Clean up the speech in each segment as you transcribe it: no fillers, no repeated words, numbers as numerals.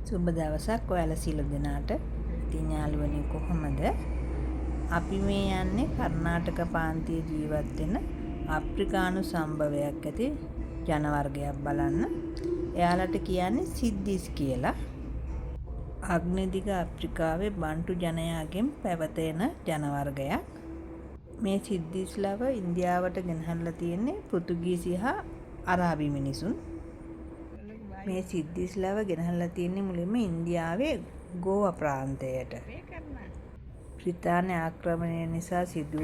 සුබ දවසක් ඔයාලා සියලු දෙනාට. ඉතින් යාළුවනේ කොහොමද? අපි මේ යන්නේ කර්ණාටක ප්‍රාන්තයේ ජීවත් වෙන අප්‍රිකානු සම්භවයක් ඇති ජන වර්ගයක් බලන්න. එයාලට කියන්නේ සිද්දිස් කියලා. අග්නිදිග අප්‍රිකාවේ බන්ටු ජනයාගෙන් පැවතෙන ජන වර්ගයක්. මේ සිද්දිස්ලව ඉන්දියාවට ගෙනහැල්ලා තියෙන්නේ පෘතුගීසි හා අරාබි මිනිසුන්. මේ සිද්දිස්ලව ගෙනහැල්ලා තියෙන්නේ මුලින්ම ඉන්දියාවේ ගෝවා ප්‍රාන්තයට. බ්‍රිතාන්‍ය ආක්‍රමණය නිසා සිදු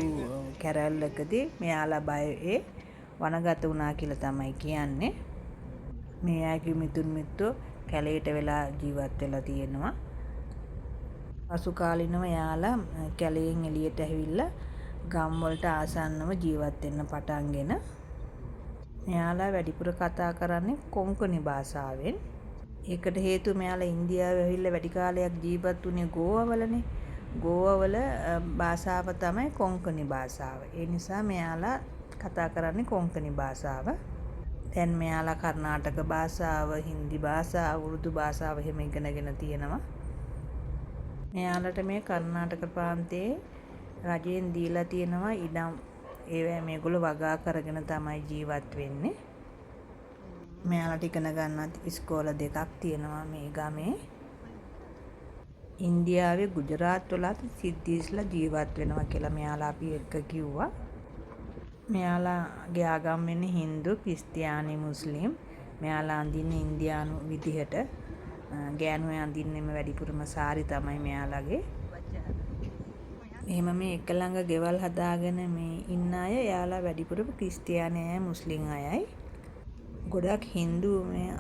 කැරැල්ලකදී මෙයාලා බයේ වනගත වුණා කියලා තමයි කියන්නේ. මේ අයගේ මිතුන් මිත්තෝ කැලේට වෙලා ජීවත් වෙලා තියෙනවා. පසු කාලිනව යාලා කැලයෙන් එළියට ඇවිල්ලා ගම් වලට ආසන්නව ජීවත් වෙන්න පටන්ගෙන මෙයාලා වැඩිපුර කතා කරන්නේ කොංකණි භාෂාවෙන්. ඒකට හේතුව මෙයාලා ඉන්දියාවේ ඇවිල්ලා වැඩි කාලයක් ජීවත් වුණේ ගෝවාවලනේ. ගෝවාවල භාෂාව තමයි කොංකණි භාෂාව. ඒ නිසා මෙයාලා කතා කරන්නේ කොංකණි භාෂාව. දැන් මෙයාලා කර්ණාටක භාෂාව, හින්දි භාෂාව, උර්දු භාෂාව එහෙම ඉගෙනගෙන තියෙනවා. මෙයාලට මේ කර්ණාටක ප්‍රාන්තයේ රජයෙන් දීලා තියෙනවා ඉඩම්. ඒවැ මේගොල්ලෝ වගා කරගෙන තමයි ජීවත් වෙන්නේ. මෙයාලට ඉගෙන ගන්නත් ඉස්කෝල දෙකක් තියෙනවා මේ ගමේ. ඉන්දියාවේ ගුජරාත් වලත් සිද්දිස්ලා ජීවත් වෙනවා කියලා මෙයාලා අපි එක්ක කිව්වා. මෙයාලාගේ ආගම් වෙන්නේ හින්දු, ක්‍රිස්තියානි, මුස්ලිම්. මෙයාලා අඳින්නේ ඉන්දියානු විදිහට. ගෑනු අඳින්නෙම වැඩිපුරම සාරි තමයි මෙයාලගේ. එහෙම මේ එක ළඟ ගෙවල් හදාගෙන මේ ඉන්න අය එයාලා වැඩිපුරම ක්‍රිස්තියානි අය, මුස්ලිම් අයයි. ගොඩක් හින්දු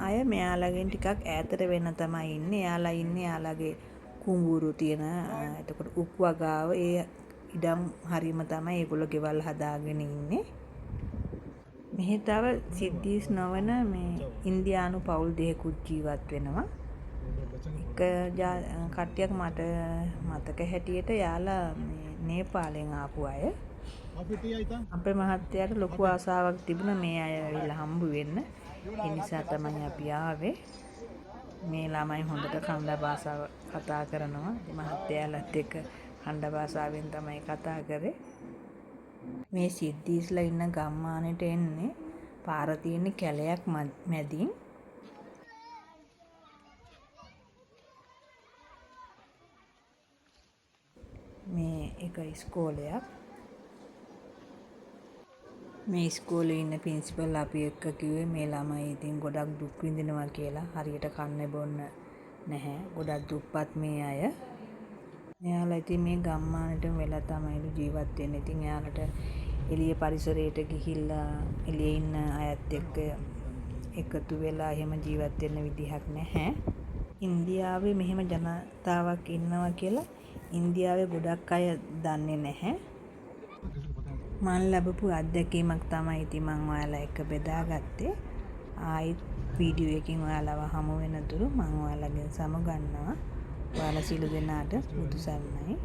අය මෙයාලගෙන් ටිකක් ඈතට වෙන තමයි ඉන්නේ. එයාලා ඉන්නේ එයාලගේ කුඹුරු තියෙන එතකොට උක්වගාව ඒ ඉඩම් හරීම තමයි ඒගොල්ලෝ ගෙවල් හදාගෙන ඉන්නේ. මෙහි තව සිද්දිස් නොවන මේ ඉන්දියානු පවුල් දෙකකුත් ජීවත් වෙනවා. එක කට්ටියක් මට මතක හැටියට යාලා නේපාලෙන් ආපු අය. අපේ මහත්තයාට ලොකු ආසාවක් තිබුණා මේ අය ඇවිල්ලා හම්බ වෙන්න. ඒ නිසා තමයි අපි ආවේ. මේ ළමයි හොඳට කන්නඩ භාෂාව කතා කරනවා. මහත්තයාලත් එක්ක කන්නඩ භාෂාවෙන් තමයි කතා කරේ. මේ සිද්දිස්ලා ඉන්න ගම්මානෙට එන්නේ පාර තියෙන කැලයක් මැදින්. මේ එක ඉස්කෝලයක්. මේ ඉස්කෝලේ ඉන්න ප්‍රින්සිපල් අපි එක්ක කිව්වේ මේ ළමයි ඉතින් ගොඩක් දුක් විඳිනවා කියලා. හරියට කන්න බොන්න නැහැ. ගොඩක් දුප්පත් මේ අය. මෙයාලා ඉතින් මේ ගම්මානටම වෙලා තමයි ජීවත් වෙන්නේ. ඉතින් එයාලට එළිය පරිසරයට ගිහිල්ලා එළියේ ඉන්න අයත් එක්ක එකතු වෙලා එහෙම ජීවත් වෙන්න විදිහක් නැහැ. ඉන්දියාවේ මෙහෙම ජනතාවක් ඉන්නවා කියලා ඉන්දියාවේ ගොඩක් අය දන්නේ නැහැ. මම ලැබපු අත්දැකීමක් තමයි ඉතින් මම ඔයාලා එක්ක බෙදාගත්තේ. ආයිත් වීඩියෝ එකකින් ඔයාලව හමු වෙනතුරු මම ඔයාලගෙන් සමුගන්නවා. ඔයාලා සියලු දෙනාට බුදු සරණයි.